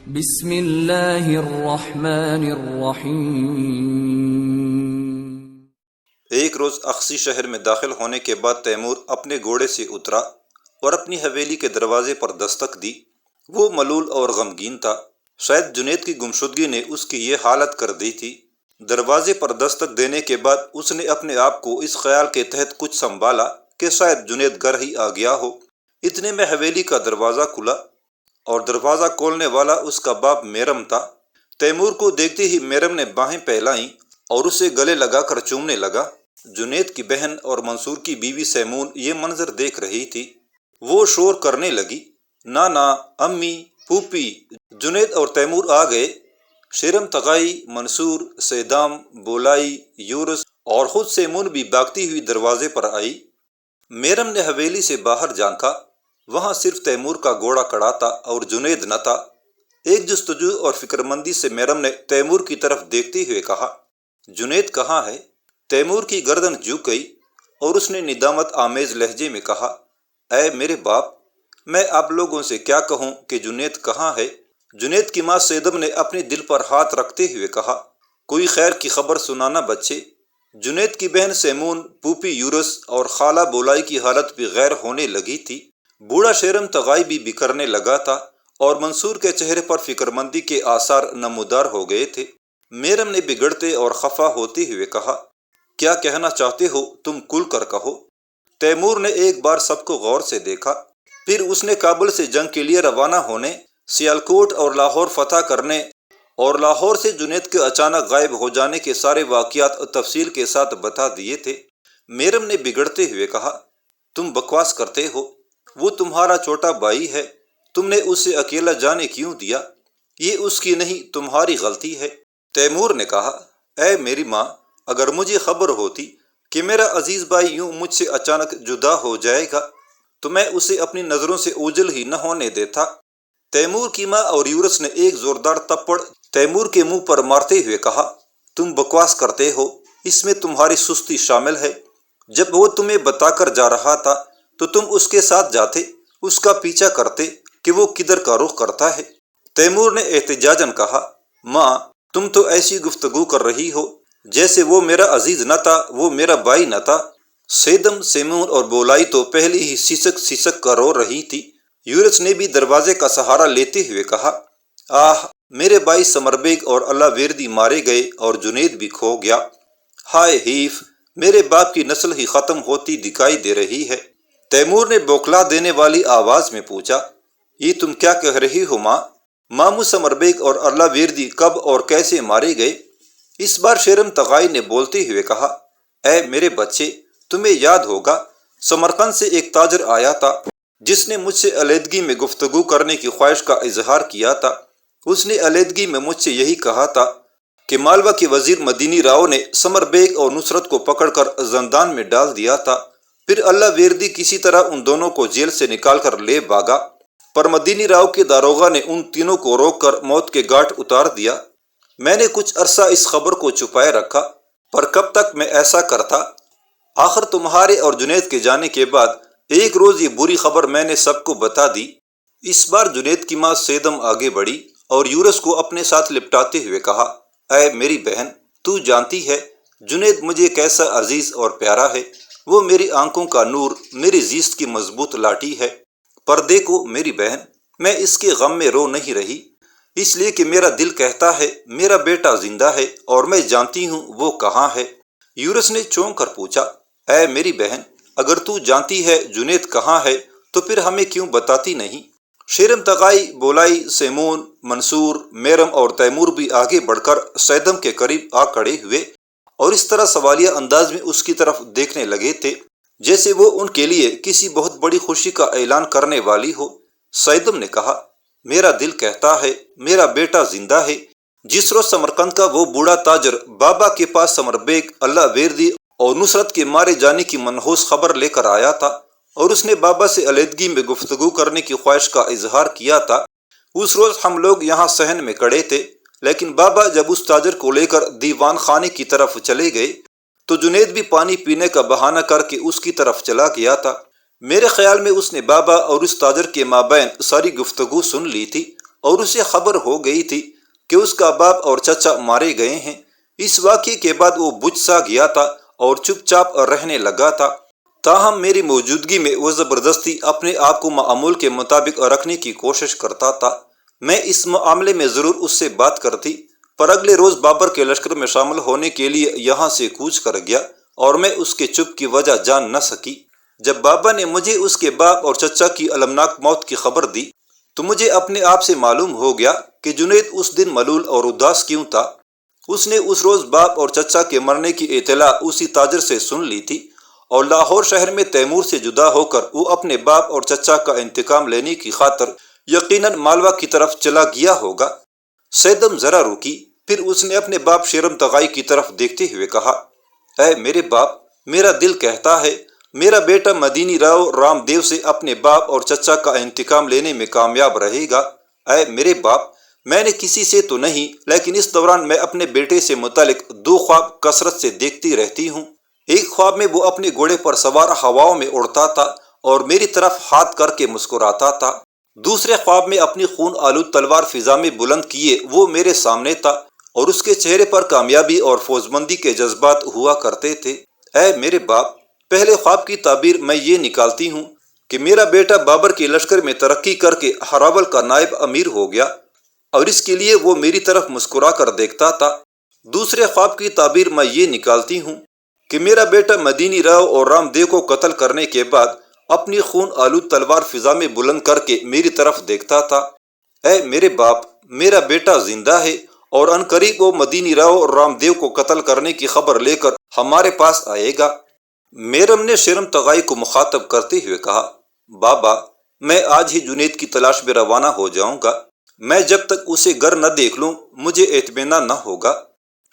بسم اللہ الرحمن الرحیم۔ ایک روز اخسی شہر میں داخل ہونے کے بعد تیمور اپنے گھوڑے سے اترا اور اپنی حویلی کے دروازے پر دستک دی۔ وہ ملول اور غمگین تھا، شاید جنید کی گمشدگی نے اس کی یہ حالت کر دی تھی۔ دروازے پر دستک دینے کے بعد اس نے اپنے آپ کو اس خیال کے تحت کچھ سنبھالا کہ شاید جنید گھر ہی آ گیا ہو۔ اتنے میں حویلی کا دروازہ کھلا اور دروازہ کھولنے والا اس کا باپ میرم تھا۔ تیمور کو دیکھتے ہی میرم نے باہیں پھیلائیں اور اسے گلے لگا کر چومنے لگا۔ جنید کی بہن اور منصور کی بیوی سیمون یہ منظر دیکھ رہی تھی۔ وہ شور کرنے لگی، نانا، امی، پھوپھی۔ جنید اور تیمور آ گئے۔ شیرم تغائی، منصور، سیدام، بولائی، یورس اور خود سیمون بھی بھاگتی ہوئی دروازے پر آئی۔ میرم نے حویلی سے باہر جھانکا، وہاں صرف تیمور کا گھوڑا کھڑا تھا اور جنید نہ تھا۔ ایک جستجو اور فکرمندی سے میرم نے تیمور کی طرف دیکھتے ہوئے کہا، جنید کہاں ہے؟ تیمور کی گردن جھک گئی اور اس نے ندامت آمیز لہجے میں کہا، اے میرے باپ، میں آپ لوگوں سے کیا کہوں کہ جنید کہاں ہے؟ جنید کی ماں سیدم نے اپنے دل پر ہاتھ رکھتے ہوئے کہا، کوئی خیر کی خبر سنانا بچے۔ جنید کی بہن سیمون، پھوپھی یورس اور خالہ بولائی کی حالت بھی غیر ہونے لگی تھی۔ بوڑھا شیرم تغائی بھی بکھرنے لگا تھا اور منصور کے چہرے پر فکرمندی کے آثار نمودار ہو گئے تھے۔ میرم نے بگڑتے اور خفا ہوتے ہوئے کہا، کیا کہنا چاہتے ہو تم کھل کر کہو۔ تیمور نے ایک بار سب کو غور سے دیکھا، پھر اس نے کابل سے جنگ کے لیے روانہ ہونے، سیالکوٹ اور لاہور فتح کرنے اور لاہور سے جنید کے اچانک غائب ہو جانے کے سارے واقعات تفصیل کے ساتھ بتا دیے تھے۔ میرم نے بگڑتے ہوئے کہا، تم بکواس کرتے ہو، وہ تمہارا چھوٹا بھائی ہے، تم نے اسے اکیلا جانے کیوں دیا؟ یہ اس کی نہیں تمہاری غلطی ہے۔ تیمور نے کہا، اے میری ماں، اگر مجھے خبر ہوتی کہ میرا عزیز بھائی یوں مجھ سے اچانک جدا ہو جائے گا تو میں اسے اپنی نظروں سے اوجھل ہی نہ ہونے دیتا۔ تیمور کی ماں اور یورس نے ایک زوردار تپڑ تیمور کے منہ پر مارتے ہوئے کہا، تم بکواس کرتے ہو، اس میں تمہاری سستی شامل ہے۔ جب وہ تمہیں بتا کر جا رہا تھا تو تم اس کے ساتھ جاتے، اس کا پیچھا کرتے کہ وہ کدھر کا رخ کرتا ہے۔ تیمور نے احتجاجاً کہا، ماں، تم تو ایسی گفتگو کر رہی ہو جیسے وہ میرا عزیز نہ تھا، وہ میرا بھائی نہ تھا۔ سیدم، سیمون اور بولائی تو پہلے ہی سسک سسک کر رو رہی تھی۔ یورس نے بھی دروازے کا سہارا لیتے ہوئے کہا، آہ، میرے بھائی سمر بیگ اور اللہ ویردی مارے گئے اور جنید بھی کھو گیا۔ ہائے حیف، میرے باپ کی نسل ہی ختم ہوتی دکھائی دے رہی ہے۔ تیمور نے بوکھلا دینے والی آواز میں پوچھا، یہ تم کیا کہہ رہی ہو ماں؟ ماموں سمر بیگ اور اللہ ویردی کب اور کیسے مارے گئے؟ اس بار شیرم تغائی نے بولتے ہوئے کہا، اے میرے بچے، تمہیں یاد ہوگا سمرقند سے ایک تاجر آیا تھا جس نے مجھ سے علیحدگی میں گفتگو کرنے کی خواہش کا اظہار کیا تھا۔ اس نے علیحدگی میں مجھ سے یہی کہا تھا کہ مالوا کے وزیر مدینی راؤ نے سمر بیگ اور نصرت کو پکڑ کر زندان میں ڈال دیا تھا، پھر اللہ ویردی کسی طرح ان دونوں کو جیل سے نکال کر لے بھاگا، پر مدینی راؤ کے داروغہ نے ان تینوں کو روک کر موت کے گھاٹ اتار دیا۔ میں نے کچھ عرصہ اس خبر کو چھپائے رکھا، پر کب تک میں ایسا کرتا؟ آخر تمہارے اور جنید کے جانے کے بعد ایک روز یہ بری خبر میں نے سب کو بتا دی۔ اس بار جنید کی ماں سیدم آگے بڑھی اور یورس کو اپنے ساتھ لپٹاتے ہوئے کہا، اے میری بہن، تو جانتی ہے جنید مجھے کیسا عزیز اور پیارا ہے، وہ میری آنکھوں کا نور، میری زیست کی مضبوط لاٹھی ہے، پر دیکھو میری بہن، میں اس کے غم میں رو نہیں رہی، اس لیے کہ میرا دل کہتا ہے میرا بیٹا زندہ ہے اور میں جانتی ہوں وہ کہاں ہے۔ یورس نے چونک کر پوچھا، اے میری بہن، اگر تو جانتی ہے جنید کہاں ہے تو پھر ہمیں کیوں بتاتی نہیں؟ شیرم تغائی، بولائی، سیمون، منصور، میرم اور تیمور بھی آگے بڑھ کر سیدم کے قریب آ کھڑے ہوئے اور اس طرح سوالیہ انداز میں اس کی طرف دیکھنے لگے تھے جیسے وہ ان کے لیے کسی بہت بڑی خوشی کا اعلان کرنے والی ہو۔ سیدم نے کہا، میرا دل کہتا ہے میرا بیٹا زندہ ہے۔ جس روز سمرقند کا وہ بوڑھا تاجر بابا کے پاس سمر بیگ، اللہ ویردی اور نصرت کے مارے جانے کی منحوس خبر لے کر آیا تھا اور اس نے بابا سے علیحدگی میں گفتگو کرنے کی خواہش کا اظہار کیا تھا، اس روز ہم لوگ یہاں صحن میں کھڑے تھے، لیکن بابا جب اس تاجر کو لے کر دیوان خانے کی طرف چلے گئے تو جنید بھی پانی پینے کا بہانہ کر کے اس کی طرف چلا گیا تھا۔ میرے خیال میں اس نے بابا اور اس تاجر کے مابین ساری گفتگو سن لی تھی اور اسے خبر ہو گئی تھی کہ اس کا باپ اور چچا مارے گئے ہیں۔ اس واقعے کے بعد وہ بجھ سا گیا تھا اور چپ چاپ رہنے لگا تھا۔ تاہم میری موجودگی میں وہ زبردستی اپنے آپ کو معمول کے مطابق رکھنے کی کوشش کرتا تھا۔ میں اس معاملے میں ضرور اس سے بات کرتی، پر اگلے روز بابر کے لشکر میں شامل ہونے کے لیے یہاں سے کوچ کر گیا اور میں اس کے چپ کی وجہ جان نہ سکی۔ جب بابا نے مجھے اس کے باپ اور چچا کی المناک موت کی خبر دی تو مجھے اپنے آپ سے معلوم ہو گیا کہ جنید اس دن ملول اور اداس کیوں تھا۔ اس نے اس روز باپ اور چچا کے مرنے کی اطلاع اسی تاجر سے سن لی تھی اور لاہور شہر میں تیمور سے جدا ہو کر وہ اپنے باپ اور چچا کا انتقام لینے کی خاطر یقیناً مالوا کی طرف چلا گیا ہوگا۔ سیدم ذرا رکی، پھر اس نے اپنے باپ شیرم تغائی کی طرف دیکھتے ہوئے کہا، اے میرے باپ، میرا دل کہتا ہے میرا بیٹا مدینی راؤ رام دیو سے اپنے باپ اور چچا کا انتقام لینے میں کامیاب رہے گا۔ اے میرے باپ، میں نے کسی سے تو نہیں، لیکن اس دوران میں اپنے بیٹے سے متعلق 2 خواب کثرت سے دیکھتی رہتی ہوں۔ ایک خواب میں وہ اپنے گھوڑے پر سوار ہواؤں میں اڑتا تھا اور میری طرف ہاتھ کر کے مسکراتا تھا۔ دوسرے خواب میں اپنی خون آلود تلوار فضا میں بلند کیے وہ میرے سامنے تھا اور اس کے چہرے پر کامیابی اور فوزمندی کے جذبات ہوا کرتے تھے۔ اے میرے باپ، پہلے خواب کی تعبیر میں یہ نکالتی ہوں کہ میرا بیٹا بابر کے لشکر میں ترقی کر کے ہراول کا نائب امیر ہو گیا اور اس کے لیے وہ میری طرف مسکرا کر دیکھتا تھا۔ دوسرے خواب کی تعبیر میں یہ نکالتی ہوں کہ میرا بیٹا مدینی راؤ اور رام دیو کو قتل کرنے کے بعد اپنی خون آلود تلوار فضا میں بلند کر کے میری طرف دیکھتا تھا۔ اے میرے باپ، میرا بیٹا زندہ ہے اور عنقریب وہ مدینی راؤ اور رام دیو کو قتل کرنے کی خبر لے کر ہمارے پاس آئے گا۔ میرم نے شیرم تغائی کو مخاطب کرتے ہوئے کہا، بابا، میں آج ہی جنید کی تلاش میں روانہ ہو جاؤں گا۔ میں جب تک اسے گھر نہ دیکھ لوں مجھے اطمینان نہ ہوگا۔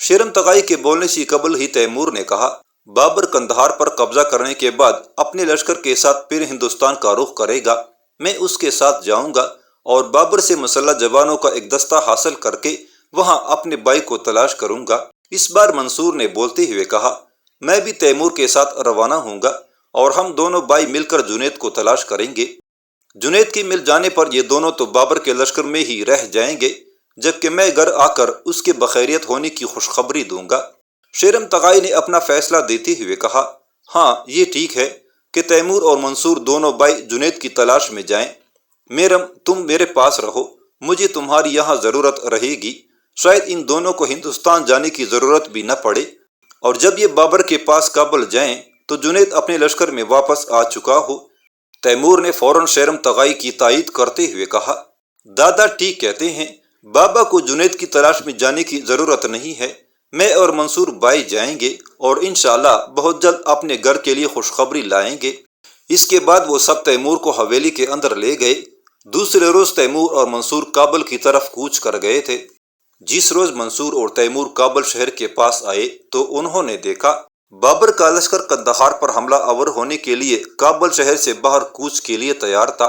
شیرم تغائی کے بولنے سے قبل ہی تیمور نے کہا، بابر قندھار پر قبضہ کرنے کے بعد اپنے لشکر کے ساتھ پھر ہندوستان کا رخ کرے گا۔ میں اس کے ساتھ جاؤں گا اور بابر سے مسلح جوانوں کا ایک دستہ حاصل کر کے وہاں اپنے بھائی کو تلاش کروں گا۔ اس بار منصور نے بولتے ہوئے کہا، میں بھی تیمور کے ساتھ روانہ ہوں گا اور ہم دونوں بھائی مل کر جنید کو تلاش کریں گے۔ جنید کے مل جانے پر یہ دونوں تو بابر کے لشکر میں ہی رہ جائیں گے، جبکہ میں گھر آ کر اس کے بخیریت ہونے کی خوشخبری دوں گا۔ شیرم تغائی نے اپنا فیصلہ دیتے ہوئے کہا، ہاں یہ ٹھیک ہے کہ تیمور اور منصور دونوں بھائی جنید کی تلاش میں جائیں۔ میرم، تم میرے پاس رہو، مجھے تمہاری یہاں ضرورت رہے گی۔ شاید ان دونوں کو ہندوستان جانے کی ضرورت بھی نہ پڑے، اور جب یہ بابر کے پاس کابل جائیں تو جنید اپنے لشکر میں واپس آ چکا ہو۔ تیمور نے فوراً شیرم تغائی کی تائید کرتے ہوئے کہا، دادا ٹھیک کہتے ہیں، بابا کو جنید کی تلاش میں جانے کی ضرورت نہیں ہے۔ میں اور منصور بھائی جائیں گے اور انشاءاللہ بہت جلد اپنے گھر کے لیے خوشخبری لائیں گے۔ اس کے بعد وہ سب تیمور کو حویلی کے اندر لے گئے۔ دوسرے روز تیمور اور منصور کابل کی طرف کوچ کر گئے تھے۔ جس روز منصور اور تیمور کابل شہر کے پاس آئے تو انہوں نے دیکھا بابر کا لشکر قندھار پر حملہ آور ہونے کے لیے کابل شہر سے باہر کوچ کے لیے تیار تھا۔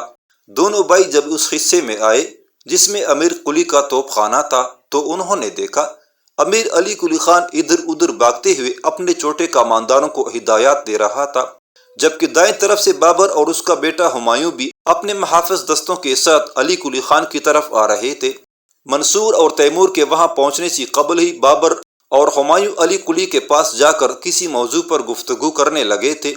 دونوں بھائی جب اس حصے میں آئے جس میں امیر قلی کا توپ خانہ تھا تو انہوں نے دیکھا امیر علی قلی خان ادھر ادھر بھاگتے ہوئے اپنے چھوٹے کمانداروں کو ہدایات دے رہا تھا، جبکہ دائیں طرف سے بابر اور اس کا بیٹا ہمایوں بھی اپنے محافظ دستوں کے ساتھ علی قلی خان کی طرف آ رہے تھے۔ منصور اور تیمور کے وہاں پہنچنے سے قبل ہی بابر اور ہمایوں علی قلی کے پاس جا کر کسی موضوع پر گفتگو کرنے لگے تھے۔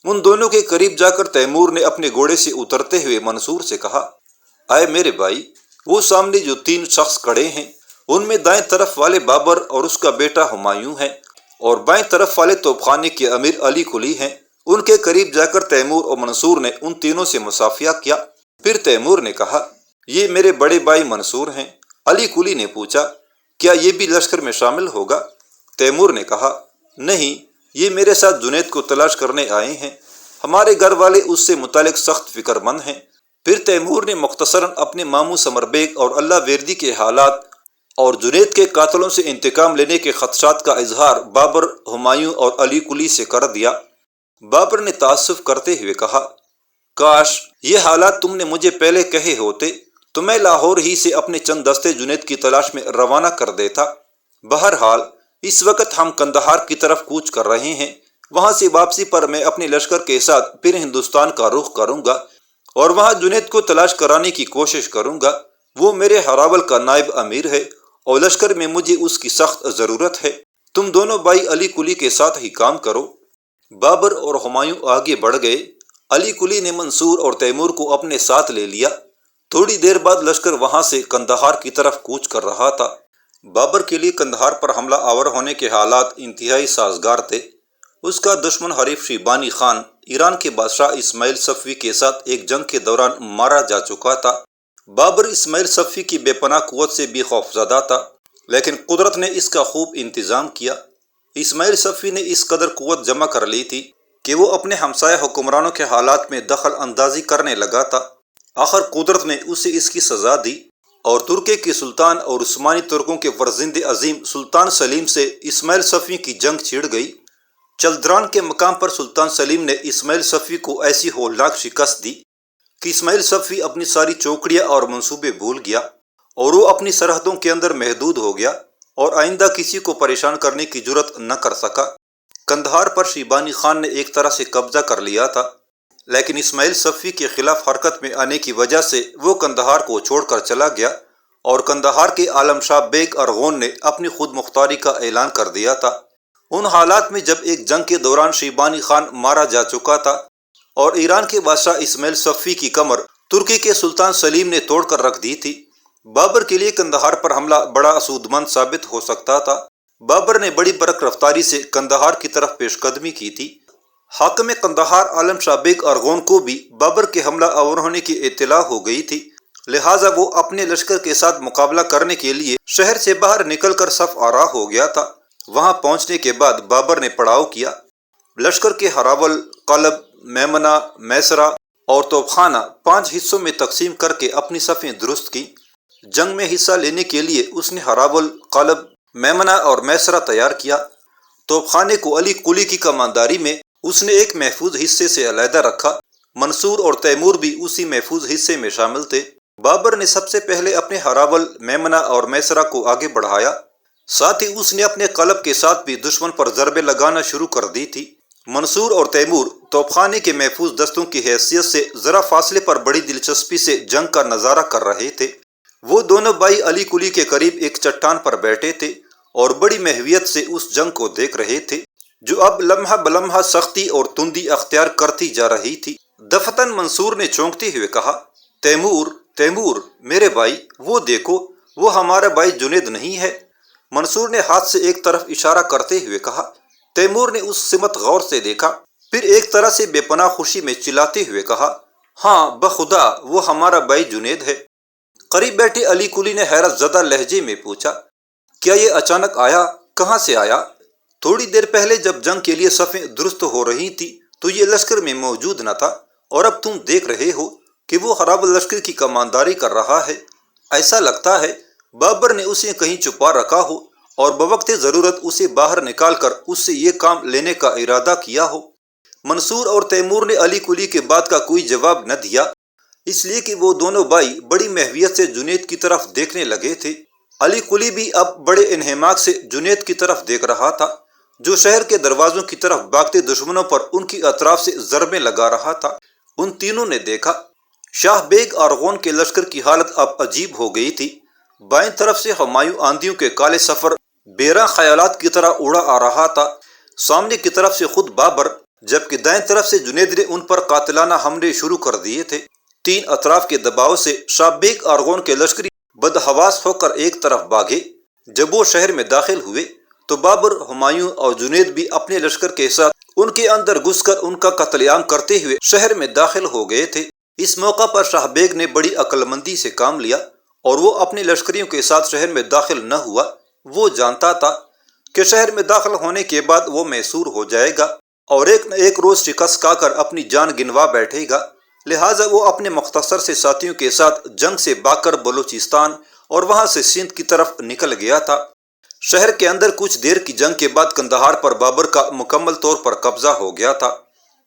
ان دونوں کے قریب جا کر تیمور نے اپنے گھوڑے سے اترتے ہوئے منصور سے کہا، اے میرے بھائی، وہ سامنے جو 3 شخص کھڑے ہیں ان میں دائیں طرف والے بابر اور اس کا بیٹا ہمایوں ہیں اور بائیں طرف والے توپ خانے کے امیر علی قلی ہیں۔ ان کے قریب جا کر تیمور اور منصور نے ان تینوں سے مصافحہ کیا۔ پھر تیمور نے کہا، یہ میرے بڑے بھائی منصور ہیں۔ علی قلی نے پوچھا، کیا یہ بھی لشکر میں شامل ہوگا؟ تیمور نے کہا، نہیں، یہ میرے ساتھ جنید کو تلاش کرنے آئے ہیں۔ ہمارے گھر والے اس سے متعلق سخت فکر مند ہیں۔ پھر تیمور نے مختصراً اپنے ماموں سمر بیگ اور اللہ ویردی کے حالات اور جنید کے قاتلوں سے انتقام لینے کے خدشات کا اظہار بابر، ہمایوں اور علی قلی سے کر دیا۔ بابر نے تعصب کرتے ہوئے کہا، کاش یہ حالات تم نے مجھے پہلے کہے ہوتے تو میں لاہور ہی سے اپنے چند دستے جنید کی تلاش میں روانہ کر دیتا۔ بہرحال اس وقت ہم قندھار کی طرف کوچ کر رہے ہیں۔ وہاں سے واپسی پر میں اپنے لشکر کے ساتھ پھر ہندوستان کا رخ کروں گا اور وہاں جنید کو تلاش کرانے کی کوشش کروں گا۔ وہ میرے ہراول کا نائب امیر ہے اور لشکر میں مجھے اس کی سخت ضرورت ہے۔ تم دونوں بھائی علی کلی کے ساتھ ہی کام کرو۔ بابر اور ہمایوں آگے بڑھ گئے۔ علی کلی نے منصور اور تیمور کو اپنے ساتھ لے لیا۔ تھوڑی دیر بعد لشکر وہاں سے قندھار کی طرف کوچ کر رہا تھا۔ بابر کے لیے قندھار پر حملہ آور ہونے کے حالات انتہائی سازگار تھے۔ اس کا دشمن حریف شیبانی خان ایران کے بادشاہ اسماعیل صفوی کے ساتھ ایک جنگ کے دوران مارا جا چکا تھا۔ بابر اسماعیل صفوی کی بے پناہ قوت سے بھی خوفزدہ تھا، لیکن قدرت نے اس کا خوب انتظام کیا۔ اسماعیل صفوی نے اس قدر قوت جمع کر لی تھی کہ وہ اپنے ہمسایہ حکمرانوں کے حالات میں دخل اندازی کرنے لگا تھا۔ آخر قدرت نے اسے اس کی سزا دی اور ترکے کے سلطان اور عثمانی ترکوں کے فرزند عظیم سلطان سلیم سے اسماعیل صفوی کی جنگ چھڑ گئی۔ چلدران کے مقام پر سلطان سلیم نے اسماعیل صفوی کو ایسی ہولناک شکست دی کہ اسماعیل صفوی اپنی ساری چوکڑیاں اور منصوبے بھول گیا اور وہ اپنی سرحدوں کے اندر محدود ہو گیا اور آئندہ کسی کو پریشان کرنے کی جرأت نہ کر سکا۔ قندھار پر شیبانی خان نے ایک طرح سے قبضہ کر لیا تھا، لیکن اسماعیل صفوی کے خلاف حرکت میں آنے کی وجہ سے وہ قندھار کو چھوڑ کر چلا گیا اور قندھار کے عالم شاہ بیگ ارغون نے اپنی خود مختاری کا اعلان کر دیا تھا۔ ان حالات میں جب ایک جنگ کے دوران شیبانی خان مارا جا چکا تھا اور ایران کے بادشاہ اسماعیل صفوی کی کمر ترکی کے سلطان سلیم نے توڑ کر رکھ دی تھی، بابر کے لیے قندھار پر حملہ بڑا سودمند ثابت ہو سکتا تھا۔ بابر نے بڑی برق رفتاری سے قندھار کی طرف پیش قدمی کی تھی۔ حاکم قندھار عالم شاہ بیگ ارغون کو بھی بابر کے حملہ آور ہونے کی اطلاع ہو گئی تھی، لہٰذا وہ اپنے لشکر کے ساتھ مقابلہ کرنے کے لیے شہر سے باہر نکل کر صف آراہ ہو گیا تھا۔ وہاں پہنچنے کے بعد بابر نے پڑاؤ کیا۔ لشکر کے ہراول، قلب، میمنہ، میسرہ اور توپ خانہ 5 حصوں میں تقسیم کر کے اپنی صفیں درست کی۔ جنگ میں حصہ لینے کے لیے اس نے ہراول، قلب، میمنہ اور میسرہ تیار کیا۔ توپ خانے کو علی کلی کی کمانداری میں اس نے ایک محفوظ حصے سے علیحدہ رکھا۔ منصور اور تیمور بھی اسی محفوظ حصے میں شامل تھے۔ بابر نے سب سے پہلے اپنے ہراول، میمنہ اور میسرہ کو آگے بڑھایا، ساتھ ہی اس نے اپنے قلب کے ساتھ بھی دشمن پر ضربیں لگانا شروع کر دی تھی۔ منصور اور تیمور توپ خانے کے محفوظ دستوں کی حیثیت سے ذرا فاصلے پر بڑی دلچسپی سے جنگ کا نظارہ کر رہے تھے۔ وہ دونوں بھائی علی کلی کے قریب ایک چٹان پر بیٹھے تھے اور بڑی محویت سے اس جنگ کو دیکھ رہے تھے جو اب لمحہ بلمحہ سختی اور تندی اختیار کرتی جا رہی تھی۔ دفتن منصور نے چونکتے ہوئے کہا، تیمور، تیمور، میرے بھائی، وہ دیکھو، وہ ہمارا بھائی جنید نہیں ہے؟ منصور نے ہاتھ سے ایک طرف اشارہ کرتے ہوئے کہا۔ تیمور نے اس سمت غور سے دیکھا، پھر ایک طرح سے بے پناہ خوشی میں چلاتے ہوئے کہا، ہاں بخدا وہ ہمارا بھائی جنید ہے۔ قریب بیٹھے علی کلی نے حیرت زدہ لہجے میں پوچھا، کیا یہ اچانک آیا؟ کہاں سے آیا؟ تھوڑی دیر پہلے جب جنگ کے لیے صفیں درست ہو رہی تھی تو یہ لشکر میں موجود نہ تھا، اور اب تم دیکھ رہے ہو کہ وہ ہراول لشکر کی کمانداری کر رہا ہے۔ ایسا لگتا ہے بابر نے اسے کہیں چھپا رکھا ہو اور بوقت ضرورت اسے باہر نکال کر اس سے یہ کام لینے کا ارادہ کیا ہو۔ منصور اور تیمور نے علی کلی کے بات کا کوئی جواب نہ دیا، اس لیے کہ وہ دونوں بھائی بڑی محویت سے جنید کی طرف دیکھنے لگے تھے۔ علی کلی بھی اب بڑے انہماک سے جنید کی طرف دیکھ رہا تھا، جو شہر کے دروازوں کی طرف بھاگتے دشمنوں پر ان کی اطراف سے ضربیں لگا رہا تھا۔ ان تینوں نے دیکھا شاہ بیگ ارغون کے لشکر کی حالت اب عجیب ہو گئی تھی۔ بائیں طرف سے ہمایوں آندھیوں کے کالے سفر بیراں خیالات کی طرح اڑا آ رہا تھا، سامنے کی طرف سے خود بابر، جبکہ دائیں طرف سے جنید نے ان پر قاتلانہ حملے شروع کر دیے تھے۔ تین اطراف کے دباؤ سے شاہ بیگ ارغون کے لشکری بدحواس ہو کر ایک طرف بھاگے۔ جب وہ شہر میں داخل ہوئے تو بابر، ہمایوں اور جنید بھی اپنے لشکر کے ساتھ ان کے اندر گھس کر ان کا قتل عام کرتے ہوئے شہر میں داخل ہو گئے تھے۔ اس موقع پر شاہ بیگ نے بڑی عقل مندی سے کام لیا اور وہ اپنے لشکریوں کے ساتھ شہر میں داخل نہ ہوا۔ وہ جانتا تھا کہ شہر میں داخل ہونے کے بعد وہ محصور ہو جائے گا اور ایک نہ ایک روز شکست کھا کر اپنی جان گنوا بیٹھے گا، لہٰذا وہ اپنے مختصر سے ساتھیوں کے ساتھ جنگ سے بھاگ کر بلوچستان اور وہاں سے سندھ کی طرف نکل گیا تھا۔ شہر کے اندر کچھ دیر کی جنگ کے بعد قندھار پر بابر کا مکمل طور پر قبضہ ہو گیا تھا۔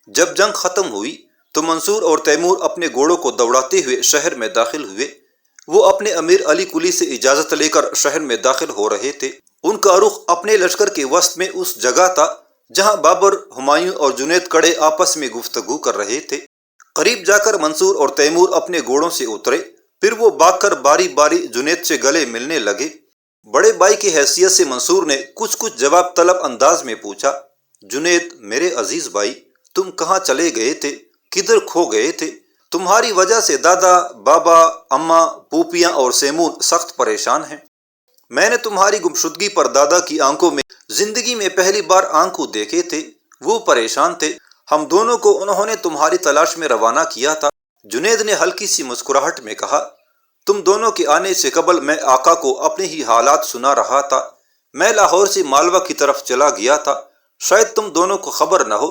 جب جنگ ختم ہوئی تو منصور اور تیمور اپنے گھوڑوں کو دوڑاتے ہوئے شہر میں داخل ہوئے۔ وہ اپنے امیر علی کلی سے اجازت لے کر شہر میں داخل ہو رہے تھے۔ ان کا رخ اپنے لشکر کے وسط میں اس جگہ تھا جہاں بابر، ہمایوں اور جنید کڑے آپس میں گفتگو کر رہے تھے۔ قریب جا کر منصور اور تیمور اپنے گھوڑوں سے اترے پھر وہ بھاگ کر باری باری جنید سے گلے ملنے لگے۔ بڑے بھائی کی حیثیت سے منصور نے کچھ جواب طلب انداز میں پوچھا، جنید میرے عزیز بھائی، تم کہاں چلے گئے تھے؟ کدھر کھو گئے تھے؟ تمہاری وجہ سے دادا، بابا، اماں، پھوپھیاں اور سیمون سخت پریشان ہیں۔ میں نے تمہاری گمشدگی پر دادا کی آنکھوں میں زندگی میں پہلی بار آنکھوں دیکھے تھے، وہ پریشان تھے۔ ہم دونوں کو انہوں نے تمہاری تلاش میں روانہ کیا تھا۔ جنید نے ہلکی سی مسکراہٹ میں کہا، تم دونوں کے آنے سے قبل میں آقا کو اپنے ہی حالات سنا رہا تھا۔ میں لاہور سے مالوہ کی طرف چلا گیا تھا۔ شاید تم دونوں کو خبر نہ ہو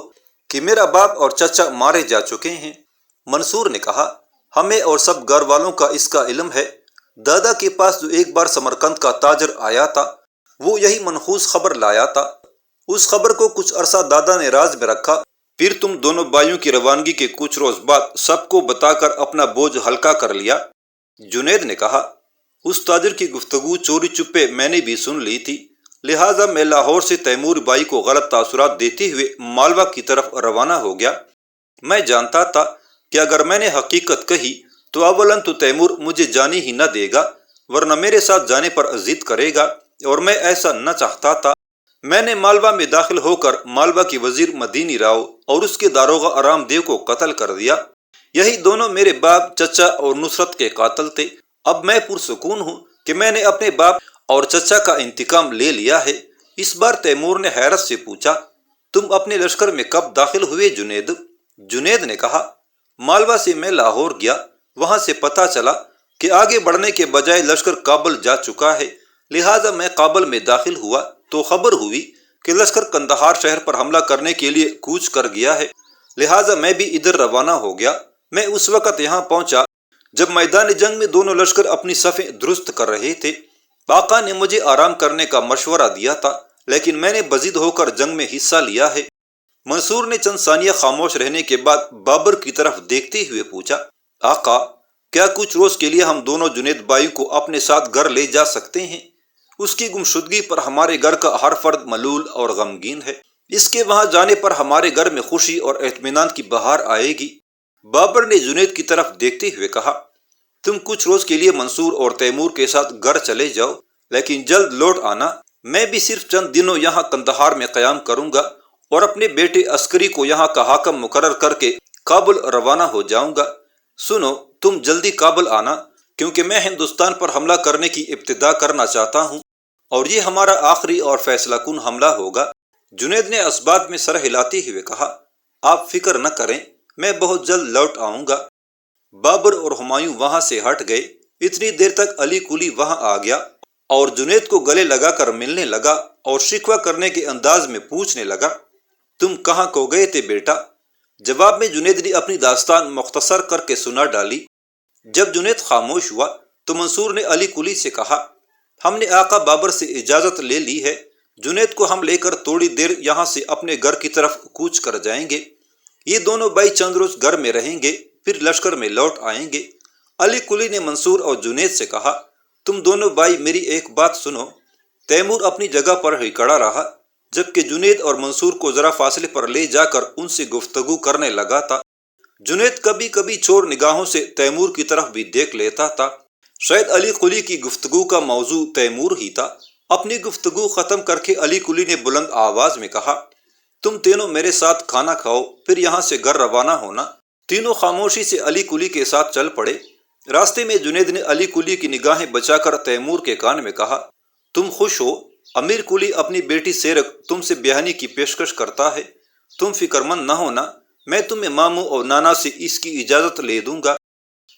کہ میرا باپ اور چچا مارے جا چکے ہیں۔ منصور نے کہا، ہمیں اور سب گھر والوں کا اس کا علم ہے۔ دادا کے پاس جو ایک بار سمرقند کا تاجر آیا تھا، وہ یہی منحوس خبر لایا تھا۔ اس خبر کو کچھ عرصہ دادا نے راز میں رکھا، پھر تم دونوں بھائیوں کی روانگی کے کچھ روز بعد سب کو بتا کر اپنا بوجھ ہلکا کر لیا۔ جنید نے کہا، اس تاجر کی گفتگو چوری چپے میں نے بھی سن لی تھی، لہٰذا میں لاہور سے تیمور بھائی کو غلط تاثرات دیتے ہوئے مالوہ کی طرف روانہ ہو گیا۔ میں جانتا تھا کہ اگر میں نے حقیقت کہی تو اولاً تو تیمور مجھے جانے ہی نہ دے گا، ورنہ میرے ساتھ جانے پر ضد کرے گا، اور میں ایسا نہ چاہتا تھا۔ میں نے مالوہ میں داخل ہو کر مالوہ کی وزیر مدینی راؤ اور اس کے داروغہ آرام دیو کو قتل کر دیا۔ یہی دونوں میرے باپ، چچا اور نصرت کے قاتل تھے۔ اب میں پرسکون ہوں کہ میں نے اپنے باپ اور چچا کا انتقام لے لیا ہے۔ اس بار تیمور نے حیرت سے پوچھا، تم اپنے لشکر میں کب داخل ہوئے جنید؟ جنید نے کہا، مالوہ سے میں لاہور گیا، وہاں سے پتہ چلا کہ آگے بڑھنے کے بجائے لشکر کابل جا چکا ہے، لہٰذا میں کابل میں داخل ہوا تو خبر ہوئی کہ لشکر قندھار شہر پر حملہ کرنے کے لیے کوچ کر گیا ہے، لہٰذا میں بھی ادھر روانہ ہو گیا۔ میں اس وقت یہاں پہنچا جب میدان جنگ میں دونوں لشکر اپنی صفیں درست کر رہے تھے۔ آقا نے مجھے آرام کرنے کا مشورہ دیا تھا، لیکن میں نے بضد ہو کر جنگ میں حصہ لیا ہے۔ منصور نے چند ثانیہ خاموش رہنے کے بعد بابر کی طرف دیکھتے ہوئے پوچھا، آقا کیا کچھ روز کے لیے ہم دونوں جنید بھائی کو اپنے ساتھ گھر لے جا سکتے ہیں؟ اس کی گمشدگی پر ہمارے گھر کا ہر فرد ملول اور غمگین ہے۔ اس کے وہاں جانے پر ہمارے گھر میں خوشی اور اطمینان کی بہار آئے گی۔ بابر نے جنید کی طرف دیکھتے ہوئے کہا، تم کچھ روز کے لیے منصور اور تیمور کے ساتھ گھر چلے جاؤ، لیکن جلد لوٹ آنا۔ میں بھی صرف چند دنوں یہاں قندھار میں قیام کروں گا اور اپنے بیٹے عسکری کو یہاں کا حاکم مقرر کر کے کابل روانہ ہو جاؤں گا۔ سنو، تم جلدی کابل آنا، کیونکہ میں ہندوستان پر حملہ کرنے کی ابتدا کرنا چاہتا ہوں، اور یہ ہمارا آخری اور فیصلہ کن حملہ ہوگا۔ جنید نے اسبات میں سر ہلاتے ہوئے کہا، آپ فکر نہ کریں، میں بہت جلد لوٹ آؤں گا۔ بابر اور ہمایوں وہاں سے ہٹ گئے۔ اتنی دیر تک علی کلی وہاں آ گیا اور جنید کو گلے لگا کر ملنے لگا اور شکوہ کرنے کے انداز میں پوچھنے لگا، تم کہاں کو گئے تھے بیٹا؟ جواب میں جنید نے اپنی داستان مختصر کر کے سنا ڈالی۔ جب جنید خاموش ہوا تو منصور نے علی کلی سے کہا، ہم نے آقا بابر سے اجازت لے لی ہے، جنید کو ہم لے کر تھوڑی دیر یہاں سے اپنے گھر کی طرف کوچ کر جائیں گے۔ یہ دونوں بھائی چند روز گھر میں رہیں گے، پھر لشکر میں لوٹ آئیں گے۔ علی کلی نے منصور اور جنید سے کہا، تم دونوں بھائی میری ایک بات سنو۔ تیمور اپنی جگہ پر ہی کھڑا رہا، جبکہ جنید اور منصور کو ذرا فاصلے پر لے جا کر ان سے گفتگو کرنے لگا تھا۔ جنید کبھی کبھی چور نگاہوں سے تیمور کی طرف بھی دیکھ لیتا تھا۔ شاید علی کلی کی گفتگو کا موضوع تیمور ہی تھا۔ اپنی گفتگو ختم کر کے علی کلی نے بلند آواز میں کہا، تم تینوں میرے ساتھ کھانا کھاؤ، پھر یہاں سے گھر روانہ ہونا۔ تینوں خاموشی سے علی کلی کے ساتھ چل پڑے۔ راستے میں جنید نے علی کلی کی نگاہیں بچا کر تیمور کے کان میں کہا، تم خوش ہو؟ امیر کلی اپنی بیٹی سیرک تم سے بیاہنی کی پیشکش کرتا ہے، تم فکر مند نہ ہونا، میں تمہیں ماموں اور نانا سے اس کی اجازت لے دوں گا۔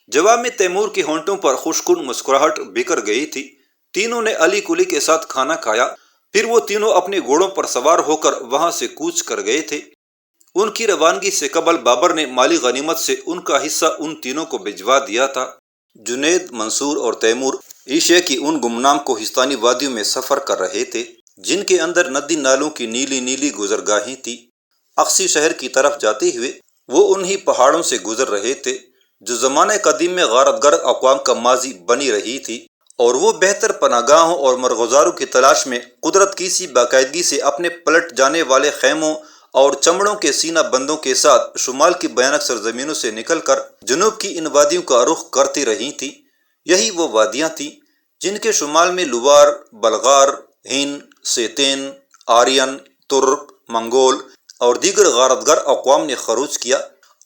جواب میں تیمور کے ہونٹوں پر خوشکن مسکراہٹ بکھر گئی تھی۔ تینوں نے علی کلی کے ساتھ کھانا کھایا، پھر وہ تینوں اپنے گھوڑوں پر سوار ہو کر وہاں سے کوچ کر گئے تھے۔ ان کی روانگی سے قبل بابر نے مالی غنیمت سے ان کا حصہ ان تینوں کو بھجوا دیا تھا۔ جنید، منصور اور تیمور ایشیا کی ان گمنام کوہستانی وادیوں میں سفر کر رہے تھے جن کے اندر ندی نالوں کی نیلی نیلی گزرگاہیں تھی۔ اقصی شہر کی طرف جاتے ہوئے وہ انہی پہاڑوں سے گزر رہے تھے جو زمانہ قدیم میں غارت گر اقوام کا ماضی بنی رہی تھی، اور وہ بہتر پناہ گاہوں اور مرغزاروں کی تلاش میں قدرت کی سی باقاعدگی سے اپنے پلٹ جانے والے خیموں اور چمڑوں کے سینہ بندوں کے ساتھ شمال کی بھیانک سرزمینوں سے نکل کر جنوب کی ان وادیوں کا رخ کرتی رہی تھی۔ یہی وہ وادیاں تھیں جن کے شمال میں لوار، بلغار، ہند، سیتین، آرین، ترک، منگول اور دیگر غارتگر اقوام نے خروج کیا،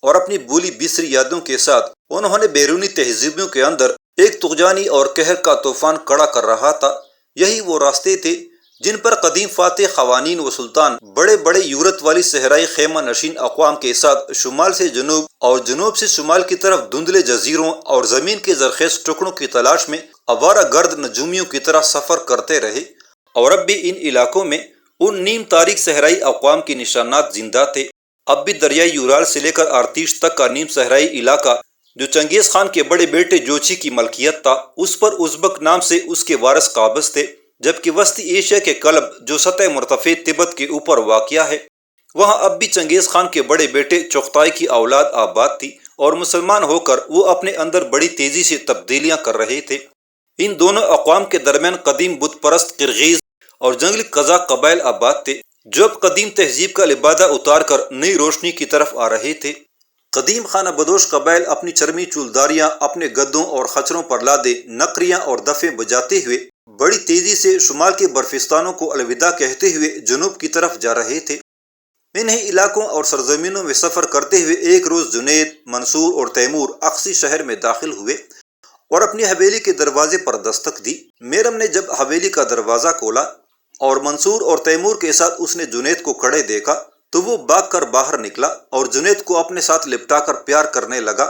اور اپنی بولی بسری یادوں کے ساتھ انہوں نے بیرونی تہذیبوں کے اندر ایک طغیانی اور قہر کا طوفان کھڑا کر رہا تھا۔ یہی وہ راستے تھے جن پر قدیم فاتح قوانین و سلطان بڑے بڑے یورت والی صحرائی خیمہ نشین اقوام کے ساتھ شمال سے جنوب اور جنوب سے شمال کی طرف دھندلے جزیروں اور زمین کے زرخیز ٹکڑوں کی تلاش میں آوارہ گرد نجومیوں کی طرح سفر کرتے رہے، اور اب بھی ان علاقوں میں ان نیم تاریک صحرائی اقوام کے نشانات زندہ تھے۔ اب بھی دریائے یورال سے لے کر آرتیش تک کا نیم صحرائی علاقہ جو چنگیز خان کے بڑے بیٹے جوچی کی ملکیت تھا، اس پر ازبک نام سے اس کے وارث قابض تھے، جبکہ وسطی ایشیا کے کلب جو سطح مرتفع تبت کے اوپر واقع ہے، وہاں اب بھی چنگیز خان کے بڑے بیٹے چغتائی کی اولاد آباد تھی، اور مسلمان ہو کر وہ اپنے اندر بڑی تیزی سے تبدیلیاں کر رہے تھے۔ ان دونوں اقوام کے درمیان قدیم بت پرست قرغیز اور جنگلی قزاق قبائل آباد تھے، جو اب قدیم تہذیب کا لبادہ اتار کر نئی روشنی کی طرف آ رہے تھے۔ قدیم خانہ بدوش قبائل اپنی چرمی چولداریاں اپنے گدوں اور خچروں پر لادے نقریاں اور دفیں بجاتے ہوئے بڑی تیزی سے شمال کے برفستانوں کو الوداع کہتے ہوئے جنوب کی طرف جا رہے تھے۔ انہی علاقوں اور سرزمینوں میں سفر کرتے ہوئے ایک روز جنید، منصور اور تیمور اقصی شہر میں داخل ہوئے اور اپنی حویلی کے دروازے پر دستک دی۔ میرم نے جب حویلی کا دروازہ کھولا اور منصور اور تیمور کے ساتھ اس نے جنید کو کھڑے دیکھا تو وہ بھاگ کر باہر نکلا اور جنید کو اپنے ساتھ لپٹا کر پیار کرنے لگا۔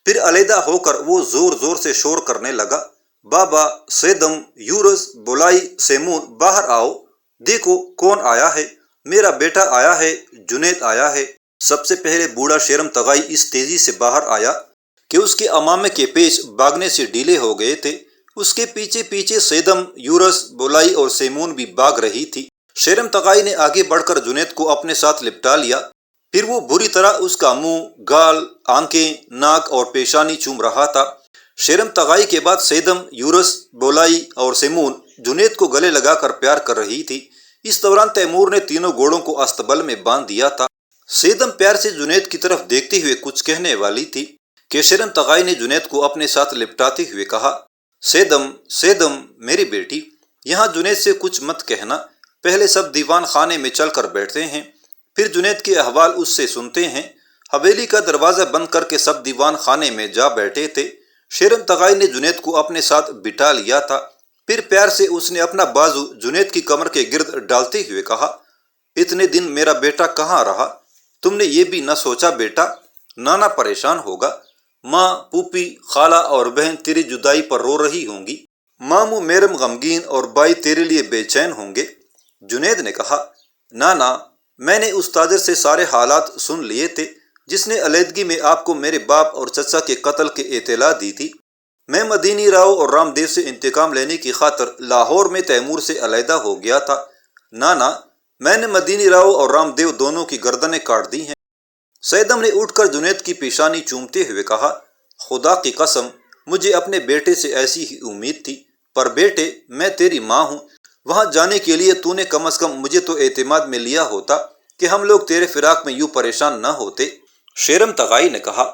پھر علیحدہ ہو کر وہ زور زور سے شور کرنے لگا، بابا، سیدم، یورس، بولائی، سیمون، باہر آؤ، دیکھو کون آیا ہے، میرا بیٹا آیا ہے، جنید آیا ہے۔ سب سے پہلے بوڑھا شیرم تغائی اس تیزی سے باہر آیا کہ اس کے امامے کے پیش بھاگنے سے ڈھیلے ہو گئے تھے۔ اس کے پیچھے پیچھے سیدم، یورس، بولائی اور سیمون بھی بھاگ رہی تھی۔ شیرم تغائی نے آگے بڑھ کر جنید کو اپنے ساتھ لپٹا لیا، پھر وہ بری طرح اس کا منہ، گال، آنکھیں، ناک اور پیشانی چوم رہا تھا۔ شیرم تغائی کے بعد سیدم، یورس، بولائی اور سیمون جنید کو گلے لگا کر پیار کر رہی تھی۔ اس دوران تیمور نے تینوں گھوڑوں کو استبل میں باندھ دیا تھا۔ سیدم پیار سے جنید کی طرف دیکھتے ہوئے کچھ کہنے والی تھی کہ شیرم تغائی نے جنید کو اپنے ساتھ لپٹاتے ہوئے کہا، سیدم، سیدم میری بیٹی، یہاں جنید سے کچھ مت کہنا، پہلے سب دیوان خانے میں چل کر بیٹھتے ہیں، پھر جنید کے احوال اس سے سنتے ہیں۔ حویلی کا دروازہ بند کر کے سب دیوان خانے میں جا بیٹھے تھے۔ شیرم تغائی نے جنید کو اپنے ساتھ بٹھا لیا تھا، پھر پیار سے اس نے اپنا بازو جنید کی کمر کے گرد ڈالتے ہوئے کہا، اتنے دن میرا بیٹا کہاں رہا؟ تم نے یہ بھی نہ سوچا بیٹا، نانا پریشان ہوگا، ماں، پھوپھی، خالہ اور بہن تیری جدائی پر رو رہی ہوں گی، ماموں میرم غمگین اور بھائی تیرے لیے بے چین ہوں گے۔ جنید نے کہا، نانا، میں نے اس تاجر سے سارے حالات سن لیے تھے جس نے علیحدگی میں آپ کو میرے باپ اور چچا کے قتل کی اطلاع دی تھی۔ میں مدینی راؤ اور رام دیو سے انتقام لینے کی خاطر لاہور میں تیمور سے علیحدہ ہو گیا تھا۔ نانا، میں نے مدینی راؤ اور رام دیو دونوں کی گردنیں کاٹ دی ہیں۔ سیدم نے اٹھ کر جنید کی پیشانی چومتے ہوئے کہا، خدا کی قسم مجھے اپنے بیٹے سے ایسی ہی امید تھی، پر بیٹے میں تیری ماں ہوں، وہاں جانے کے لیے تو نے کم از کم مجھے تو اعتماد میں لیا ہوتا کہ ہم لوگ تیرے فراق میں یوں پریشان نہ ہوتے۔ شیرم تغائی نے کہا،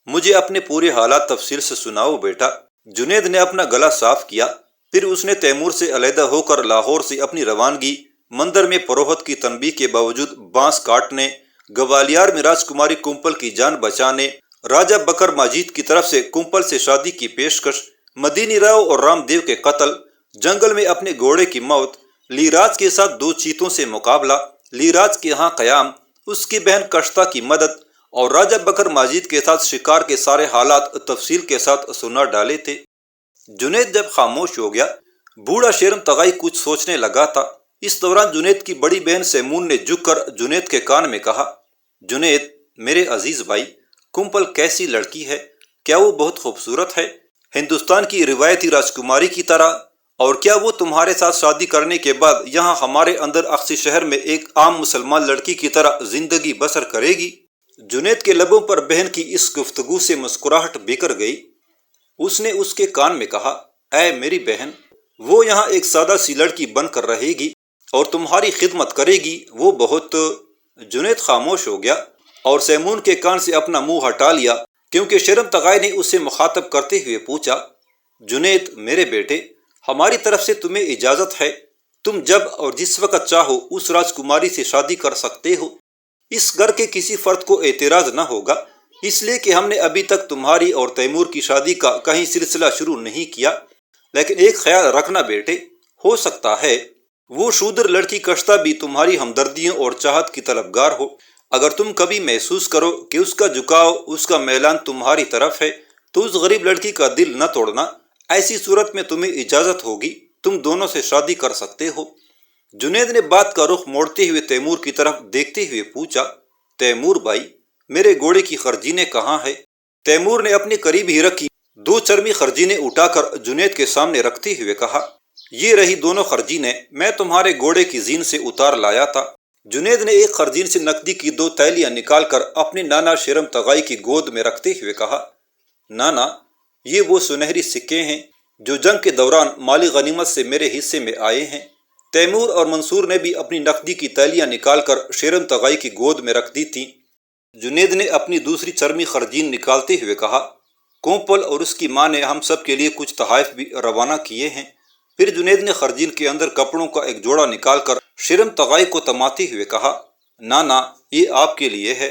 مجھے اپنے پورے حالات تفصیل سے سناؤ بیٹا۔ جنید نے اپنا گلا صاف کیا، پھر اس نے تیمور سے علیحدہ ہو کر لاہور سے اپنی روانگی، مندر میں پروہت کی تنبیہ کے باوجود بانس کاٹنے، گوالیار میں راجکماری کمپل کی جان بچانے، راجہ بکر ماجید کی طرف سے کمپل سے شادی کی پیشکش، مدینی راؤ اور رام دیو کے قتل، جنگل میں اپنے گھوڑے کی موت، لیراج کے ساتھ 2 چیتوں سے مقابلہ، لیراج کے ہاں قیام، اس کی بہن کشتا کی مدد اور راجہ بکر ماجید کے ساتھ شکار کے سارے حالات تفصیل کے ساتھ سنا ڈالے تھے۔ جنید جب خاموش ہو گیا، بوڑھا شیرم تغائی کچھ سوچنے لگا تھا۔ اس دوران جنید کی بڑی بہن سیمون نے جھک کر جنید کے کان میں کہا، جنید میرے عزیز بھائی، کمپل کیسی لڑکی ہے؟ کیا وہ بہت خوبصورت ہے، ہندوستان کی روایتی راجکماری کی طرح؟ اور کیا وہ تمہارے ساتھ شادی کرنے کے بعد یہاں ہمارے اندر اقصی شہر میں ایک عام مسلمان لڑکی کی طرح زندگی بسر کرے گی؟ جنید کے لبوں پر بہن کی اس گفتگو سے مسکراہٹ بکھر گئی۔ اس نے اس کے کان میں کہا، اے میری بہن، وہ یہاں ایک سادہ سی لڑکی بن کر رہے گی اور تمہاری خدمت کرے گی، وہ بہت… جنید خاموش ہو گیا اور سیمون کے کان سے اپنا منہ ہٹا لیا، کیونکہ شیرم تغائی نے اسے مخاطب کرتے ہوئے پوچھا، جنید میرے بیٹے، ہماری طرف سے تمہیں اجازت ہے، تم جب اور جس وقت چاہو اس راجکماری سے شادی کر سکتے ہو۔ اس گھر کے کسی فرد کو اعتراض نہ ہوگا، اس لیے کہ ہم نے ابھی تک تمہاری اور تیمور کی شادی کا کہیں سلسلہ شروع نہیں کیا۔ لیکن ایک خیال رکھنا بیٹے، ہو سکتا ہے وہ شودر لڑکی کشتہ بھی تمہاری ہمدردیوں اور چاہت کی طلبگار ہو۔ اگر تم کبھی محسوس کرو کہ اس کا جھکاؤ، اس کا میلان تمہاری طرف ہے، تو اس غریب لڑکی کا دل نہ توڑنا۔ ایسی صورت میں تمہیں اجازت ہوگی، تم دونوں سے شادی کر سکتے ہو۔ جنید نے بات کا رخ موڑتے ہوئے تیمور کی طرف دیکھتے ہوئے پوچھا، تیمور بھائی، میرے گھوڑے کی خرجینیں کہاں ہے؟ تیمور نے اپنے قریب ہی رکھی 2 چرمی خرجینیں اٹھا کر جنید کے سامنے رکھتے ہوئے کہا، یہ رہی دونوں خرجینیں، میں تمہارے گھوڑے کی زین سے اتار لایا تھا۔ جنید نے ایک خرجین سے نقدی کی 2 تیلیاں نکال کر اپنے نانا شیرم تغائی کی گود میں رکھتے ہوئے کہا، نانا، یہ وہ سنہری سکے ہیں جو جنگ کے دوران مالی غنیمت سے میرے حصے میں آئے ہیں۔ تیمور اور منصور نے بھی اپنی نقدی کی تیلیاں نکال کر شیرم تغائی کی گود میں رکھ دی تھیں۔ جنید نے اپنی دوسری چرمی خرجین نکالتے ہوئے کہا، کومپل اور اس کی ماں نے ہم سب کے لیے کچھ تحائف بھی روانہ کیے ہیں۔ پھر جنید نے خرجین کے اندر کپڑوں کا ایک جوڑا نکال کر شیرم تغائی کو تماتے ہوئے کہا، نانا، یہ آپ کے لیے ہے۔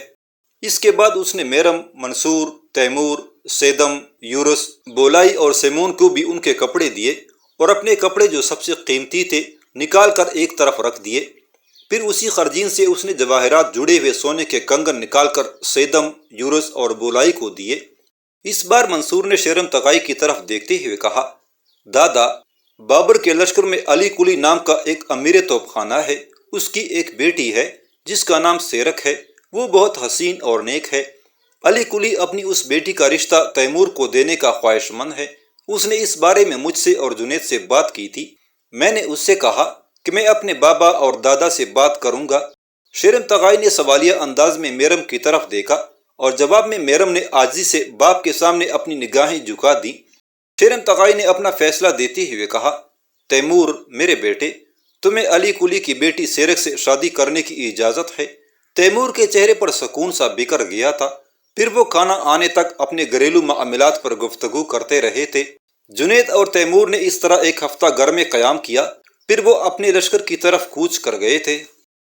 اس کے بعد اس نے میرم، منصور، تیمور، سیدم، یورس، بولائی اور سیمون کو بھی ان کے کپڑے دیے اور اپنے کپڑے جو سب سے قیمتی تھے نکال کر ایک طرف رکھ دیے۔ پھر اسی خرجین سے اس نے جواہرات جڑے ہوئے سونے کے کنگن نکال کر سیدم، یورس اور بولائی کو دیے۔ اس بار منصور نے شیرم تغائی کی طرف دیکھتے ہوئے کہا، دادا، بابر کے لشکر میں علی کلی نام کا ایک امیر توپ خانہ ہے، اس کی ایک بیٹی ہے جس کا نام سیرک ہے، وہ بہت حسین اور نیک ہے۔ علی کلی اپنی اس بیٹی کا رشتہ تیمور کو دینے کا خواہش مند ہے۔ اس نے اس بارے میں مجھ سے اور جنید سے بات کی تھی۔ میں نے اس سے کہا کہ میں اپنے بابا اور دادا سے بات کروں گا۔ شیرم تغائی نے سوالیہ انداز میں میرم کی طرف دیکھا اور جواب میں میرم نے عاجزی سے باپ کے سامنے اپنی نگاہیں جھکا دیں۔ شیرم تغائی نے اپنا فیصلہ دیتے ہوئے کہا، تیمور میرے بیٹے، تمہیں علی کلی کی بیٹی سیرک سے شادی کرنے کی اجازت ہے۔ تیمور کے چہرے پر سکون سا بکھر گیا تھا۔ پھر وہ کھانا آنے تک اپنے گھریلو معاملات پر گفتگو کرتے رہے تھے۔ جنید اور تیمور نے اس طرح ایک ہفتہ گھر میں قیام کیا، پھر وہ اپنے لشکر کی طرف کوچ کر گئے تھے۔